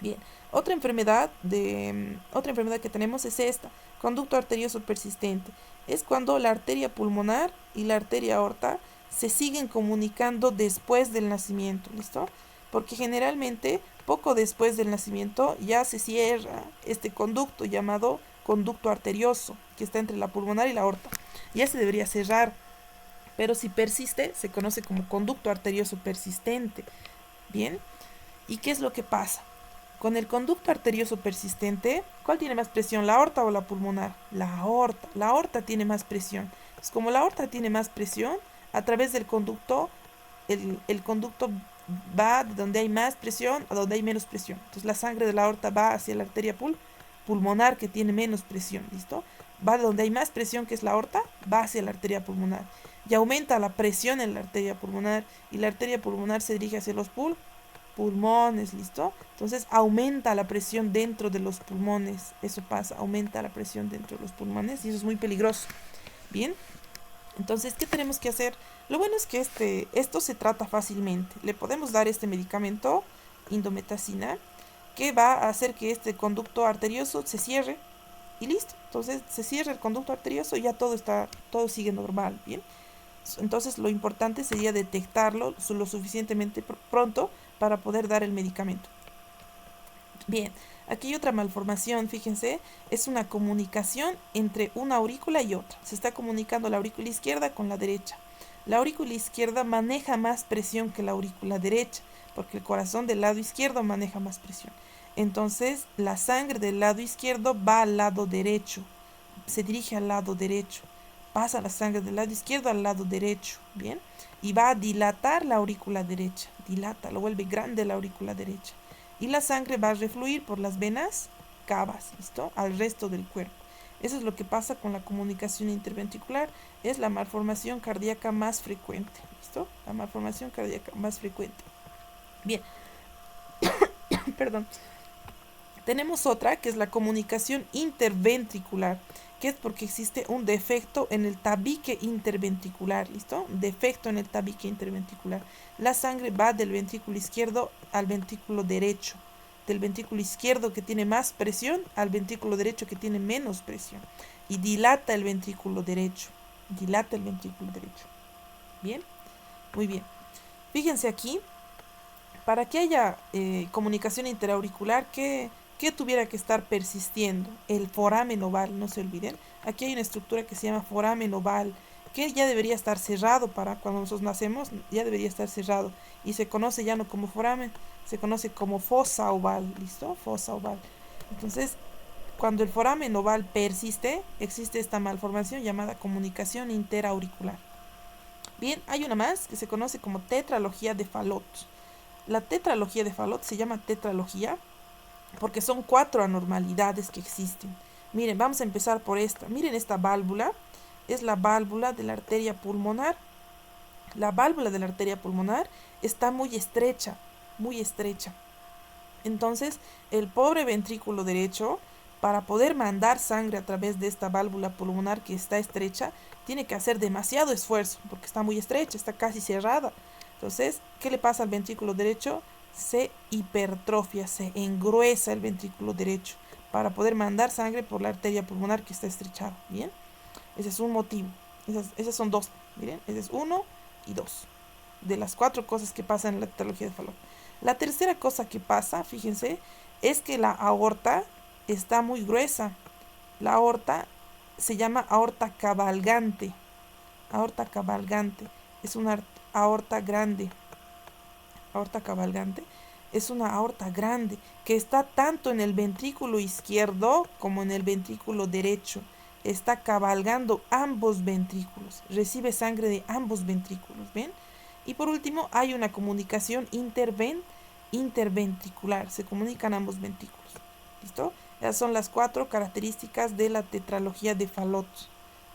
Bien, otra enfermedad que tenemos es esta, conducto arterioso persistente. Es cuando la arteria pulmonar y la arteria aorta se siguen comunicando después del nacimiento, ¿listo? Porque generalmente poco después del nacimiento ya se cierra este conducto llamado conducto arterioso, que está entre la pulmonar y la aorta. Ya se debería cerrar, pero si persiste, se conoce como conducto arterioso persistente. Bien, ¿y qué es lo que pasa? Con el conducto arterioso persistente, ¿cuál tiene más presión, la aorta o la pulmonar? La aorta. La aorta tiene más presión. Pues como la aorta tiene más presión, a través del conducto, el conducto va de donde hay más presión a donde hay menos presión. Entonces la sangre de la aorta va hacia la arteria pulmonar que tiene menos presión, ¿listo? Va de donde hay más presión, que es la aorta, va hacia la arteria pulmonar. Y aumenta la presión en la arteria pulmonar y la arteria pulmonar se dirige hacia los pulmones, ¿listo? Entonces aumenta la presión dentro de los pulmones, eso pasa, aumenta la presión dentro de los pulmones y eso es muy peligroso. Bien, entonces, ¿qué tenemos que hacer? Lo bueno es que esto se trata fácilmente. Le podemos dar este medicamento, indometacina, que va a hacer que este conducto arterioso se cierre y listo. Entonces se cierra el conducto arterioso y ya todo sigue normal, ¿bien? Entonces lo importante sería detectarlo lo suficientemente pronto para poder dar el medicamento. Bien, aquí hay otra malformación, fíjense, es una comunicación entre una aurícula y otra. Se está comunicando la aurícula izquierda con la derecha. La aurícula izquierda maneja más presión que la aurícula derecha, porque el corazón del lado izquierdo maneja más presión. Entonces, la sangre del lado izquierdo va al lado derecho, se dirige al lado derecho. Pasa la sangre del lado izquierdo al lado derecho, ¿bien? Y va a dilatar la aurícula derecha, dilata, lo vuelve grande la aurícula derecha. Y la sangre va a refluir por las venas cavas, ¿listo? Al resto del cuerpo. Eso es lo que pasa con la comunicación interventricular, es la malformación cardíaca más frecuente, ¿listo? La malformación cardíaca más frecuente. Bien, perdón. Tenemos otra que es la comunicación interventricular, que es porque existe un defecto en el tabique interventricular, ¿listo? Defecto en el tabique interventricular. La sangre va del ventrículo izquierdo al ventrículo derecho, del ventrículo izquierdo que tiene más presión al ventrículo derecho que tiene menos presión, y dilata el ventrículo derecho, dilata el ventrículo derecho. ¿Bien? Muy bien. Fíjense aquí, para que haya comunicación interauricular, ¿qué tuviera que estar persistiendo? El foramen oval, no se olviden. Aquí hay una estructura que se llama foramen oval, que ya debería estar cerrado para cuando nosotros nacemos, ya debería estar cerrado. Y se conoce ya no como foramen, se conoce como fosa oval, ¿listo? Fosa oval. Entonces, cuando el foramen oval persiste, existe esta malformación llamada comunicación interauricular. Bien, hay una más que se conoce como tetralogía de Fallot. La tetralogía de Fallot se llama tetralogía porque son 4 anormalidades que existen. Miren, vamos a empezar por esta. Miren esta válvula, es la válvula de la arteria pulmonar. La válvula de la arteria pulmonar está muy estrecha, muy estrecha. Entonces, el pobre ventrículo derecho, para poder mandar sangre a través de esta válvula pulmonar que está estrecha, tiene que hacer demasiado esfuerzo, porque está muy estrecha, está casi cerrada. Entonces, ¿qué le pasa al ventrículo derecho? Se hipertrofia, se engruesa el ventrículo derecho para poder mandar sangre por la arteria pulmonar que está estrechada. ¿Bien? Ese es un motivo. Esas son 2. Miren, ese es 1 y 2. De las 4 cosas que pasan en la tetralogía de Fallot. La tercera cosa que pasa, fíjense, es que la aorta está muy gruesa. La aorta se llama aorta cabalgante. Aorta cabalgante. Es una aorta grande. Aorta cabalgante es una aorta grande que está tanto en el ventrículo izquierdo como en el ventrículo derecho. está cabalgando ambos ventrículos, recibe sangre de ambos ventrículos, ¿ven? Y por último, hay una comunicación interventricular, se comunican ambos ventrículos, ¿listo? Esas son las 4 características de la tetralogía de Fallot.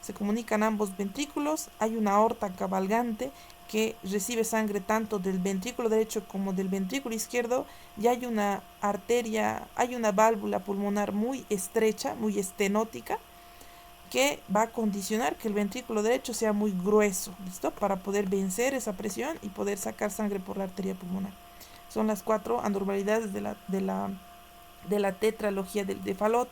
Se comunican ambos ventrículos, hay una aorta cabalgante que recibe sangre tanto del ventrículo derecho como del ventrículo izquierdo, y hay una arteria, hay una válvula pulmonar muy estrecha, muy estenótica, que va a condicionar que el ventrículo derecho sea muy grueso, ¿listo? Para poder vencer esa presión y poder sacar sangre por la arteria pulmonar. Son las 4 anormalidades de la tetralogía de Fallot.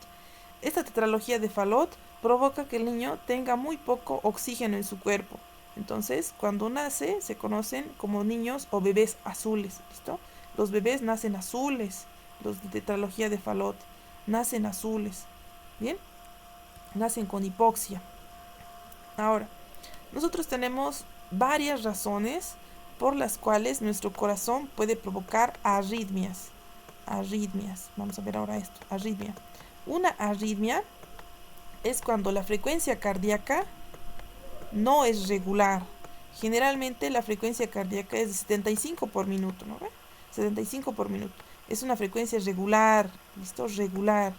Esta tetralogía de Fallot provoca que el niño tenga muy poco oxígeno en su cuerpo. Entonces, cuando nace, se conocen como niños o bebés azules, ¿listo? Los bebés nacen azules, los de tetralogía de Fallot, nacen azules, ¿bien? Nacen con hipoxia. Ahora, nosotros tenemos varias razones por las cuales nuestro corazón puede provocar arritmias. Arritmias, vamos a ver ahora esto, arritmia. Una arritmia es cuando la frecuencia cardíaca no es regular. Generalmente la frecuencia cardíaca es de 75 por minuto, ¿no ve? 75 por minuto. Es una frecuencia regular, ¿listo? Regular.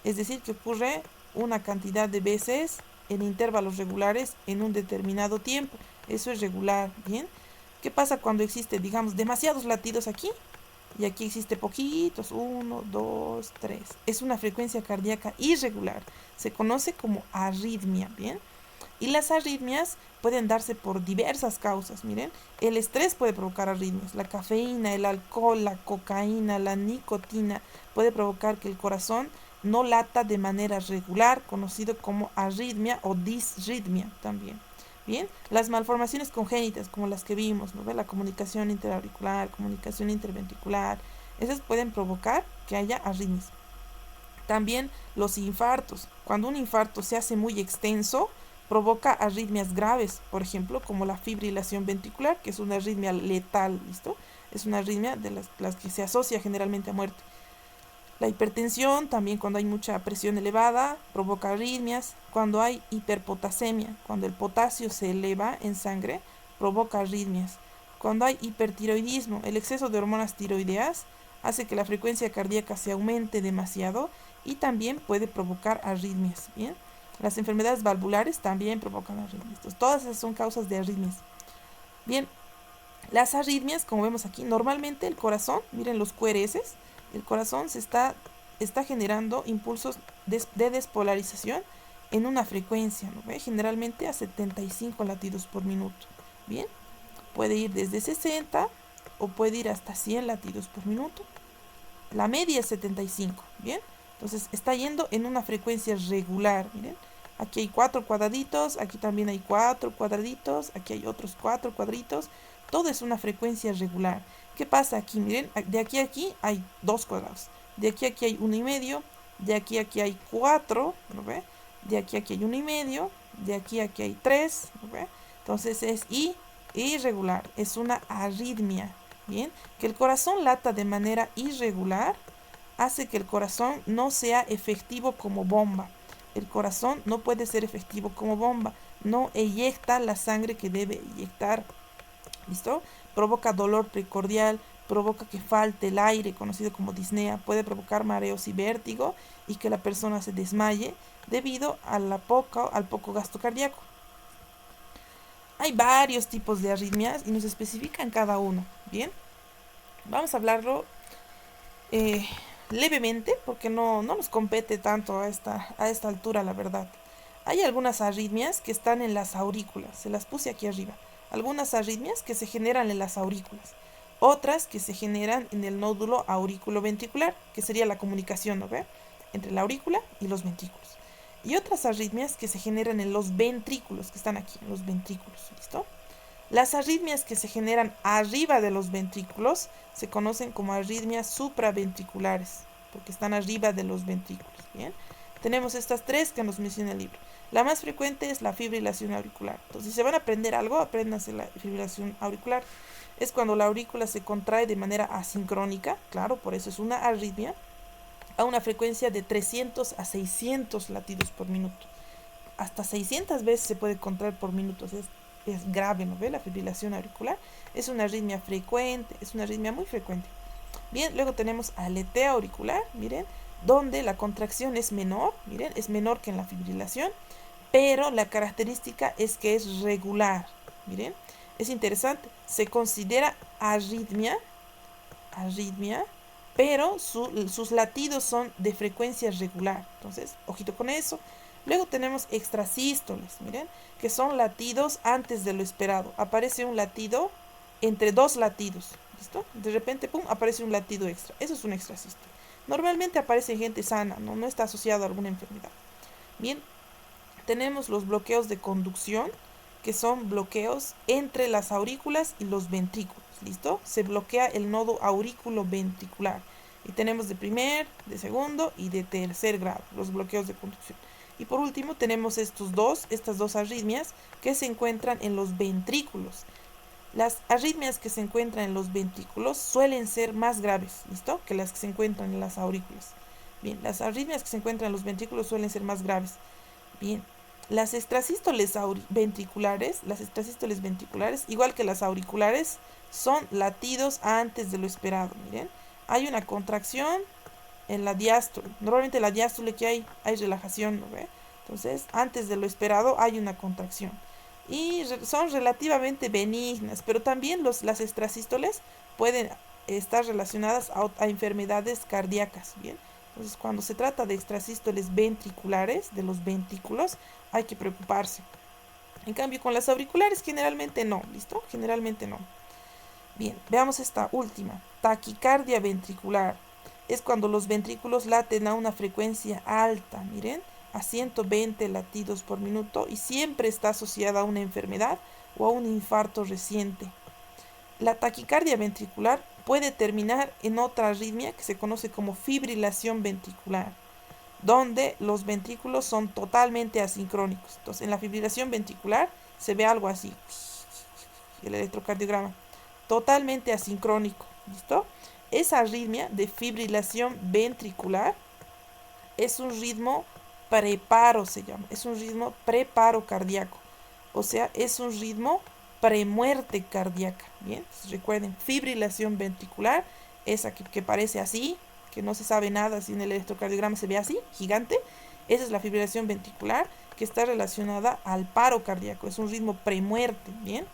Es decir, que ocurre una cantidad de veces en intervalos regulares en un determinado tiempo. Eso es regular, ¿bien? ¿Qué pasa cuando existe, digamos, demasiados latidos aquí? Y aquí existe poquitos, 1, 2, 3. Es una frecuencia cardíaca irregular. Se conoce como arritmia, ¿bien? Y las arritmias pueden darse por diversas causas, miren. El estrés puede provocar arritmias. La cafeína, el alcohol, la cocaína, la nicotina puede provocar que el corazón no lata de manera regular, conocido como arritmia o disritmia también. Bien, las malformaciones congénitas, como las que vimos, ¿no ve? La comunicación interauricular, comunicación interventricular, esas pueden provocar que haya arritmias. También los infartos. Cuando un infarto se hace muy extenso, provoca arritmias graves, por ejemplo, como la fibrilación ventricular, que es una arritmia letal, ¿listo? Es una arritmia de las que se asocia generalmente a muerte. La hipertensión, también cuando hay mucha presión elevada, provoca arritmias. Cuando hay hiperpotasemia, cuando el potasio se eleva en sangre, provoca arritmias. Cuando hay hipertiroidismo, el exceso de hormonas tiroideas hace que la frecuencia cardíaca se aumente demasiado y también puede provocar arritmias, ¿bien? Las enfermedades valvulares también provocan arritmias. Entonces, todas esas son causas de arritmias. Bien, las arritmias, como vemos aquí, normalmente el corazón, miren los QRS, el corazón está generando impulsos de despolarización en una frecuencia, ¿no ve? Generalmente a 75 latidos por minuto. Bien, puede ir desde 60 o puede ir hasta 100 latidos por minuto. La media es 75, ¿bien? Entonces está yendo en una frecuencia regular, miren. Aquí hay 4 cuadraditos, aquí también hay 4 cuadraditos, aquí hay otros 4 cuadritos. Todo es una frecuencia regular. ¿Qué pasa aquí? Miren, de aquí a aquí hay 2 cuadrados. De aquí a aquí hay 1,5. De aquí a aquí hay 4, ¿no ve? De aquí a aquí hay 1,5. De aquí a aquí hay 3, ¿no ve? Entonces es irregular, es una arritmia, ¿bien? Que el corazón lata de manera irregular hace que el corazón no sea efectivo como bomba. El corazón no puede ser efectivo como bomba, no eyecta la sangre que debe eyectar, ¿listo? Provoca dolor precordial, provoca que falte el aire, conocido como disnea, puede provocar mareos y vértigo y que la persona se desmaye debido al poco gasto cardíaco. Hay varios tipos de arritmias y nos especifican cada uno, ¿bien? Vamos a hablarlo levemente porque no nos compete tanto a esta altura, la verdad. Hay algunas arritmias que están en las aurículas, se las puse aquí arriba. Algunas arritmias que se generan en las aurículas, otras que se generan en el nódulo auriculoventricular, que sería la comunicación, ¿no ve? Entre la aurícula y los ventrículos. Y otras arritmias que se generan en los ventrículos, que están aquí, en los ventrículos, ¿listo? Las arritmias que se generan arriba de los ventrículos se conocen como arritmias supraventriculares, porque están arriba de los ventrículos, ¿bien? Tenemos estas 3 que nos menciona el libro. La más frecuente es la fibrilación auricular. Entonces, si se van a aprender algo, apréndanse la fibrilación auricular. Es cuando la aurícula se contrae de manera asincrónica, claro, por eso es una arritmia, a una frecuencia de 300 a 600 latidos por minuto. hasta 600 veces se puede contraer por minuto. Es grave, ¿no ve? La fibrilación auricular es una arritmia frecuente, es una arritmia muy frecuente. Bien, luego tenemos aletea auricular, miren, donde la contracción es menor, miren, es menor que en la fibrilación, pero la característica es que es regular, miren, es interesante, se considera arritmia, pero sus latidos son de frecuencia regular, entonces, ojito con eso. Luego tenemos extrasístoles, miren, que son latidos antes de lo esperado, aparece un latido entre dos latidos, ¿listo? De repente, pum, aparece un latido extra, eso es un extrasístole. Normalmente aparece en gente sana, no está asociado a alguna enfermedad. Bien, tenemos los bloqueos de conducción, que son bloqueos entre las aurículas y los ventrículos, ¿listo? Se bloquea el nodo aurículo-ventricular. Y tenemos de primer, de segundo y de tercer grado, los bloqueos de conducción. Y por último tenemos estas dos arritmias que se encuentran en los ventrículos. Las arritmias que se encuentran en los ventrículos suelen ser más graves, ¿listo? Que las que se encuentran en las aurículas. Bien, las arritmias que se encuentran en los ventrículos suelen ser más graves. Bien, las extrasístoles ventriculares, igual que las auriculares, son latidos antes de lo esperado. Miren, hay una contracción en la diástole. Normalmente la diástole que hay relajación, ¿no ve? Entonces, antes de lo esperado hay una contracción. Y son relativamente benignas, pero también las extrasístoles pueden estar relacionadas a enfermedades cardíacas, ¿bien? Entonces, cuando se trata de extrasístoles ventriculares, de los ventrículos, hay que preocuparse. En cambio, con las auriculares generalmente no, ¿listo? Generalmente no. Bien, veamos esta última. Taquicardia ventricular. Es cuando los ventrículos laten a una frecuencia alta, miren, a 120 latidos por minuto y siempre está asociada a una enfermedad o a un infarto reciente. La taquicardia ventricular puede terminar en otra arritmia que se conoce como fibrilación ventricular, donde los ventrículos son totalmente asincrónicos. Entonces, en la fibrilación ventricular se ve algo así, el electrocardiograma, totalmente asincrónico, ¿listo? Esa arritmia de fibrilación ventricular es un ritmo preparo, se llama, es un ritmo preparo cardíaco, o sea, es un ritmo premuerte cardíaca. Bien, entonces recuerden, fibrilación ventricular, esa que parece así, que no se sabe nada, si en el electrocardiograma se ve así, gigante, esa es la fibrilación ventricular que está relacionada al paro cardíaco, es un ritmo premuerte. Bien,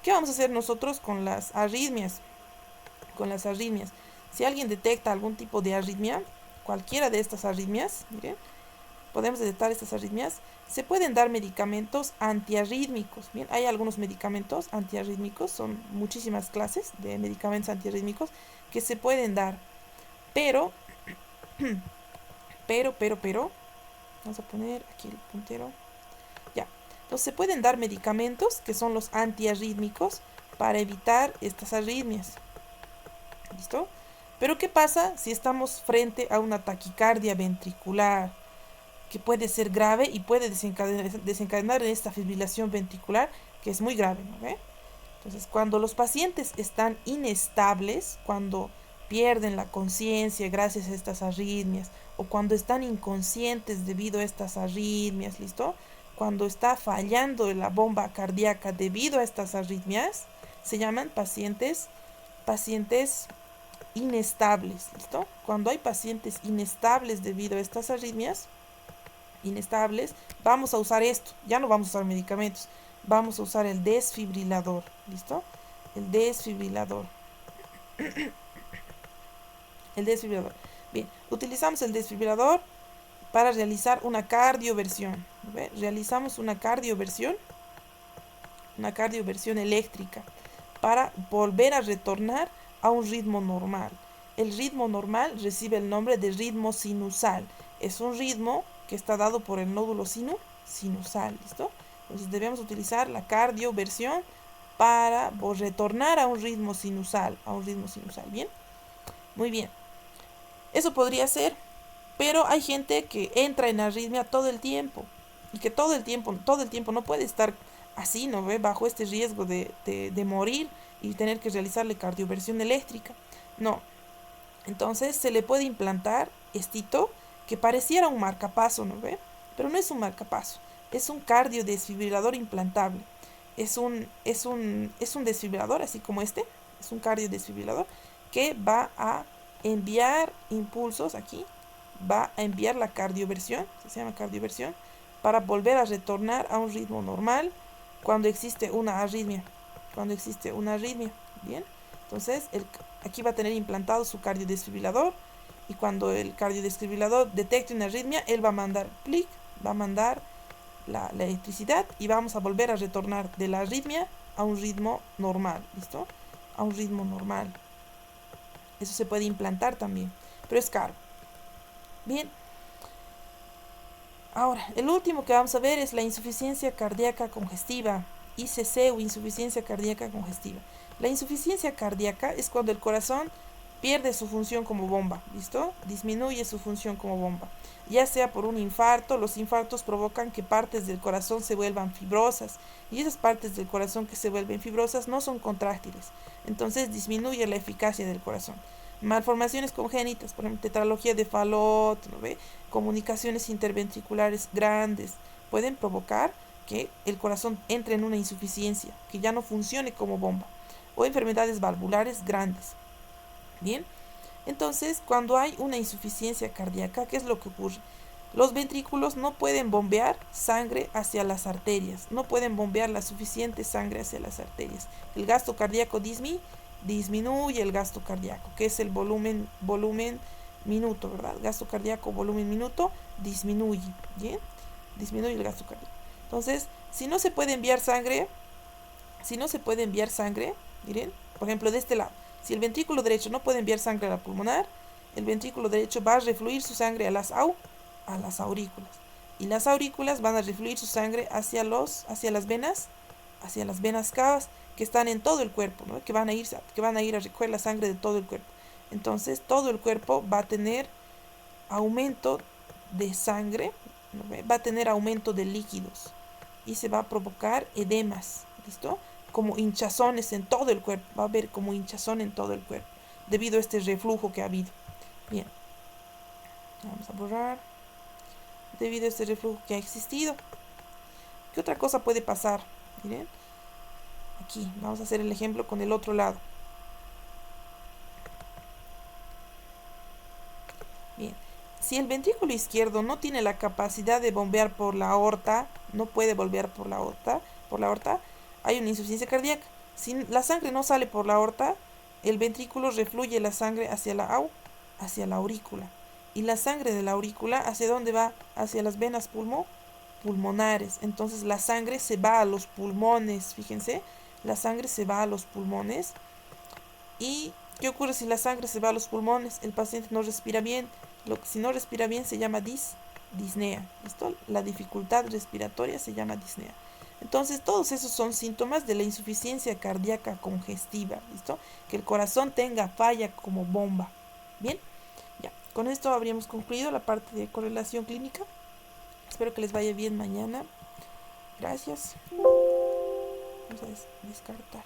¿qué vamos a hacer nosotros con las arritmias? Si alguien detecta algún tipo de arritmia, cualquiera de estas arritmias, miren, podemos detectar estas arritmias, se pueden dar medicamentos antiarrítmicos. Bien, hay algunos medicamentos antiarrítmicos, son muchísimas clases de medicamentos antiarrítmicos que se pueden dar, pero, vamos a poner aquí el puntero, ya. Entonces se pueden dar medicamentos que son los antiarrítmicos para evitar estas arritmias. ¿Listo? Pero ¿qué pasa si estamos frente a una taquicardia ventricular, que puede ser grave y puede desencadenar en esta fibrilación ventricular, que es muy grave, ¿no ve? Entonces, cuando los pacientes están inestables, cuando pierden la conciencia gracias a estas arritmias, o cuando están inconscientes debido a estas arritmias, ¿listo? Cuando está fallando la bomba cardíaca debido a estas arritmias, se llaman pacientes inestables, ¿listo? Cuando hay pacientes inestables debido a estas arritmias, vamos a usar esto, ya no vamos a usar medicamentos, vamos a usar el desfibrilador, ¿listo? El desfibrilador. Bien, utilizamos el desfibrilador para realizar una cardioversión. ¿Ve? Realizamos una cardioversión eléctrica para volver a retornar a un ritmo normal. El ritmo normal recibe el nombre de ritmo sinusal. Es un ritmo que está dado por el nódulo sinusal, ¿listo? Entonces debemos utilizar la cardioversión para retornar a un ritmo sinusal, ¿bien? Muy bien. Eso podría ser, pero hay gente que entra en arritmia todo el tiempo y que todo el tiempo no puede estar así, ¿no ve? Bajo este riesgo de morir y tener que realizarle cardioversión eléctrica. No. Entonces se le puede implantar estito que pareciera un marcapaso, ¿no ve? Pero no es un marcapaso. es un cardiodesfibrilador implantable. Es un desfibrilador, así como este, es un cardiodesfibrilador que va a enviar impulsos aquí, va a enviar la cardioversión, se llama cardioversión, para volver a retornar a un ritmo normal cuando existe una arritmia. Bien, entonces aquí va a tener implantado su cardiodesfibrilador, y cuando el cardiodesfibrilador detecte una arritmia, él va a mandar clic, va a mandar la electricidad, y vamos a volver a retornar de la arritmia a un ritmo normal. ¿Listo? A un ritmo normal. Eso se puede implantar también, pero es caro. Bien. Ahora, el último que vamos a ver es la insuficiencia cardíaca congestiva, ICC o insuficiencia cardíaca congestiva. La insuficiencia cardíaca es cuando el corazón pierde su función como bomba, ¿listo? Disminuye su función como bomba, ya sea por un infarto. Los infartos provocan que partes del corazón se vuelvan fibrosas, y esas partes del corazón que se vuelven fibrosas no son contráctiles, entonces disminuye la eficacia del corazón. Malformaciones congénitas, por ejemplo, tetralogía de Fallot, ¿no ve? Comunicaciones interventriculares grandes, pueden provocar que el corazón entre en una insuficiencia, que ya no funcione como bomba, o enfermedades valvulares grandes. Bien, entonces cuando hay una insuficiencia cardíaca, ¿qué es lo que ocurre? Los ventrículos no pueden bombear sangre hacia las arterias, no pueden bombear la suficiente sangre hacia las arterias. El gasto cardíaco disminuye el gasto cardíaco, que es el volumen minuto, ¿verdad? Gasto cardíaco, volumen minuto, disminuye, ¿bien? Disminuye el gasto cardíaco. Entonces, si no se puede enviar sangre, miren, por ejemplo, de este lado, si el ventrículo derecho no puede enviar sangre a la pulmonar, el ventrículo derecho va a refluir su sangre a las aurículas. Y las aurículas van a refluir su sangre hacia las venas cavas, que están en todo el cuerpo, ¿no? que van a ir a recoger la sangre de todo el cuerpo. Entonces, todo el cuerpo va a tener aumento de sangre, ¿no? Va a tener aumento de líquidos, y se va a provocar edemas, ¿listo? Como hinchazones en todo el cuerpo, va a haber como hinchazón en todo el cuerpo, debido a este reflujo que ha habido. Bien, vamos a borrar. Debido a este reflujo que ha existido. ¿Qué otra cosa puede pasar? Miren, aquí vamos a hacer el ejemplo con el otro lado. Bien, si el ventrículo izquierdo no tiene la capacidad de bombear por la aorta, no puede bombear por la aorta, hay una insuficiencia cardíaca. Si la sangre no sale por la aorta, el ventrículo refluye la sangre hacia la aurícula. Y la sangre de la aurícula, ¿hacia dónde va? Hacia las venas pulmonares. Entonces la sangre se va a los pulmones, fíjense, la sangre se va a los pulmones. ¿Y qué ocurre si la sangre se va a los pulmones? El paciente no respira bien. Si no respira bien se llama disnea. ¿Listo? La dificultad respiratoria se llama disnea. Entonces todos esos son síntomas de la insuficiencia cardíaca congestiva. ¿Listo? Que el corazón tenga falla como bomba. Bien, ya. Con esto habríamos concluido la parte de correlación clínica. Espero que les vaya bien mañana. Gracias. Vamos a descartar.